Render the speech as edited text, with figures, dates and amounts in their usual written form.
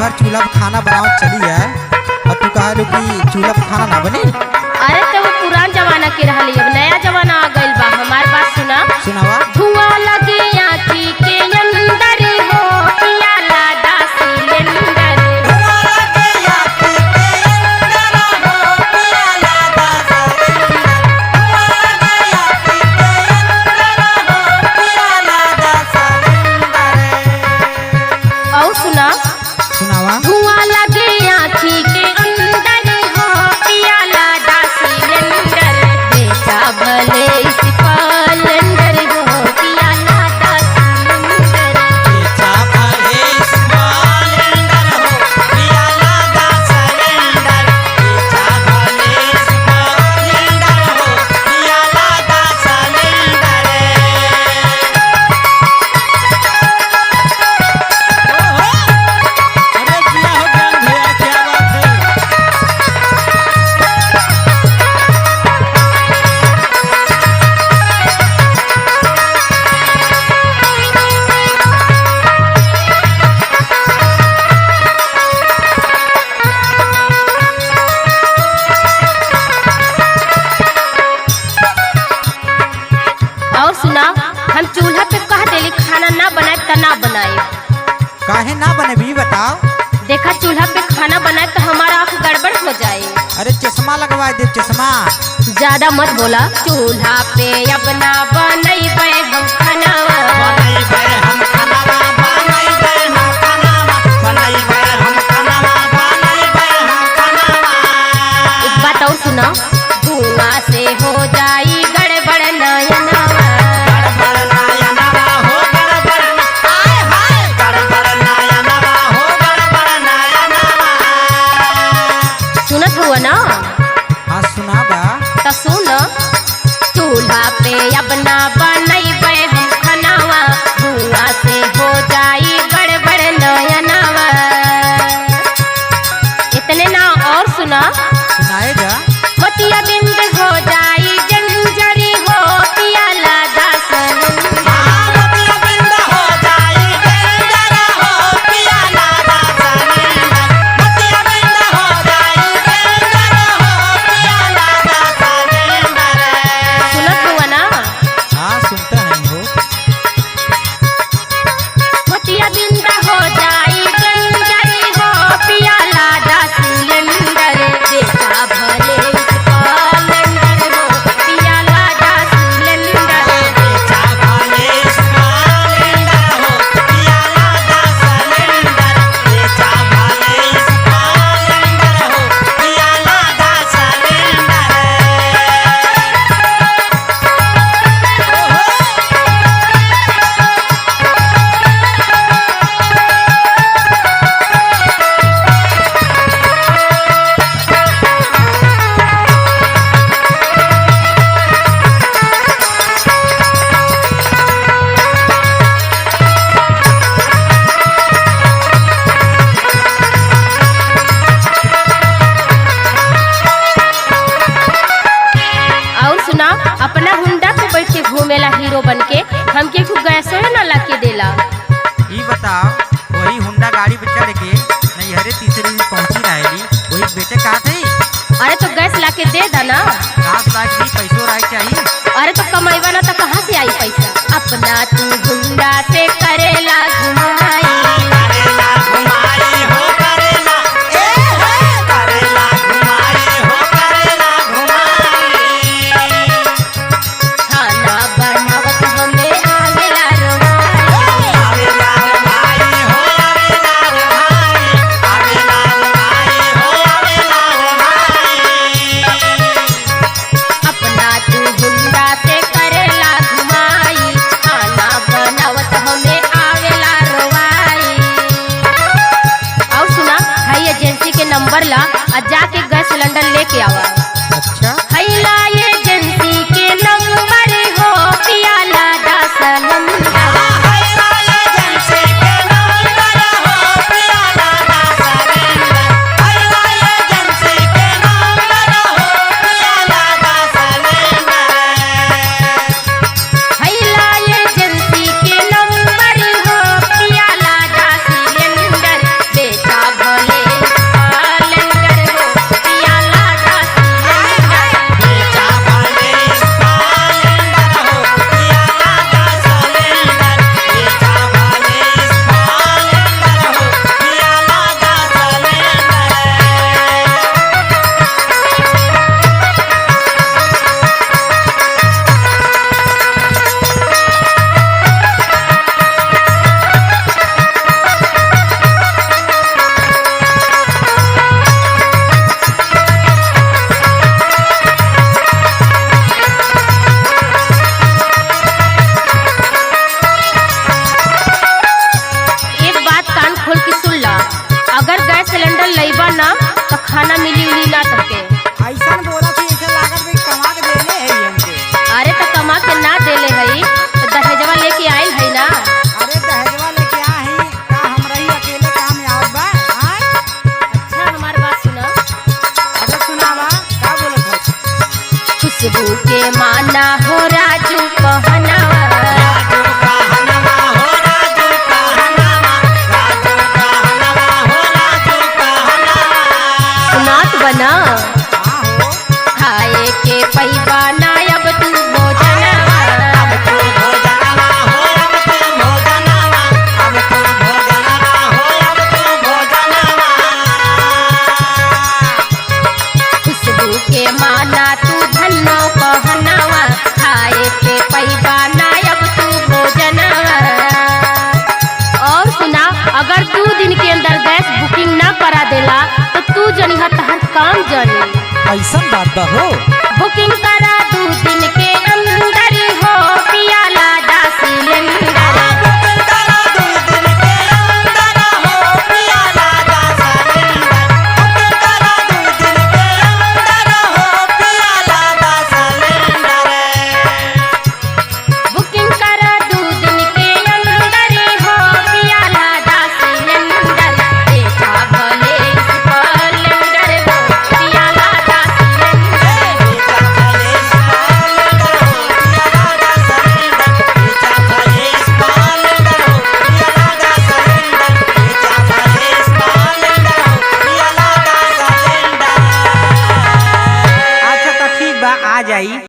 घर चूल्हा पर खाना बनाओ चली है और तू कह लो कि चूल्हा पर खाना ना बने। अरे तो वो पुरान जमाना के रहली, अब नया जमाना आ गइल बा। हमार बात सुना। सुनावा। धुआं लगे आँखी के अंदर हो पिया लादा सिलेंडर। धुआं लगे आँखी के अंदर हो पिया लादा सिलेंडर। धुआं लगे आँखी के अंदर हो पिया लादा सिलेंडर। और सुना। सुनावा। धुआं लगे आँखी के अंदर हो पिया लादा सिलेंडर। बेचा भले इस सिलेंडर हो पिया लादा सिलेंडर। बेचा भले इस सिलेंडर हो पिया लादा सिलेंडर। बेचा भले इस सिलेंडर हो पिया लादा सिलेंडर। ओहो, अरे जिया हो ज्ञान भैया, क्या बात है। और सुना। हम चूल्हा पे कह देली खाना ना बनाए त ना बनाए। काहे ना बने भी बताओ। देखा चूल्हा पे खाना बनाए तो हमारा आँख गड़बड़ हो जाए। अरे चश्मा लगवा दे चश्मा। ज्यादा मत बोला। चूल्हा पे अब ना बनैबे हम खानावा। बनैबे हम खानावा, बनैबे हम खानावा, बनैबे हम खानावा, बनैबे हम खानावा। एक बात और सुना। धुआं से हो जाई गड़बड़ नयनावा। गड़बड़ नयनवा हो गड़बड़ न- हाय हाय गड़बड़ नयनवा हो गड़बड़ नयनवा। सुनत हुआ ना। हाँ सुनावा। तो सुन। चूल्हा पे अब ना बनैबे हम खानावा। धुआं से हो जाई गड़बड़ नयनावा। इतने ना और सुना। सुनाए जा। मोतिया बिंद हो जाई जंजरी हो पिया लादा सिलेंडर। मोतिया बिंद हो जाई डेंजर हो पिया लादा सिलेंडर। मोतिया बिंद हो जाई डेंजर हो पिया लादा सिलेंडर। सुनत हुआ ना। हाँ सुनता नहीं हो। मोतिया बिंद हो जाई जंजरी हो पिया लादा सिलेंडर। बेचा भले इस सिलेंडर हो पिया लादा सिलेंडर। बेचा भले इस सिलेंडर हो पिया लादा सिलेंडर। बेचा भले इस सिलेंडर हो पिया लादा सिलेंडर। और सुना। अपना हुंडा पे बैठ के घूमेला हीरो बन के। हमके खूब गैसो ना ला के देला। ये बताओ वही हुंडा गाड़ी पे चढ़ के नैहरे तीसरे दिन पहुंची रहेली वही बेचे कहा थे। अरे तो गैस ला के दे दा ना। घास लायक भी पैसों राय चाहिए। अरे तो कमाईवा ना तो कहाँ से आई पैसा। अपना तू हुंडा से करेला घुमाई। करेला घुमाई हो करेला ए हे करेला घुमाई हो करेला घुमाई। खाना बनावत हमें आवेला रवाई। आवेला घुमाई हो आवेला घुमाई। आवेला घुमाई हो आवेला घुमाई। अपना तू हुंडा से करेला घुमाई। खाना के माना हो राजू कहनावा। राजू कहनवा हो राजू कहनवा, राजू कहनवा हो राजू कहनवा। सुनात बना हाँ हो खाए के पैबा ना अब तू भोजनवा। अब तू भोजनवा हो, अब तू भोजनवा, अब तू भोजनवा हो, अब तू भोजनवा। खुशबू के माना तू धन्नो कहनावा। खाए के पैबा ना अब तू भोजनवा। और सुना, अगर 2 दिन के अंदर गैस बुकिंग ना करा देला तो तू जनी तहर काम जानी। ऐसा बात बा हो। बुकिंग करा 2 दिन के अंदर हो पियाला दा सिलेंडर। बुकिंग करा 2 दिन के अंदर हो पियाला दा सिलेंडर। बुकिंग करा 2 दिन के अंदर हो पियाला दा सिलेंडर। बुकिंग करा 2 दिन के अंदर हो पियाला दा सिलेंडर। देखा भले स्प्लेंडर हो पियाला दा सिलेंडर। नीचा भले स्प्लेंडर हो पियाला दा सिलेंडर। नीचा भले स्प्लेंडर हो पियाला दा सिलेंडर। नीचा भले स्प्लेंडर हो पियाला दा सिलेंडर। अच्छा तो ठीक बा आ जाई।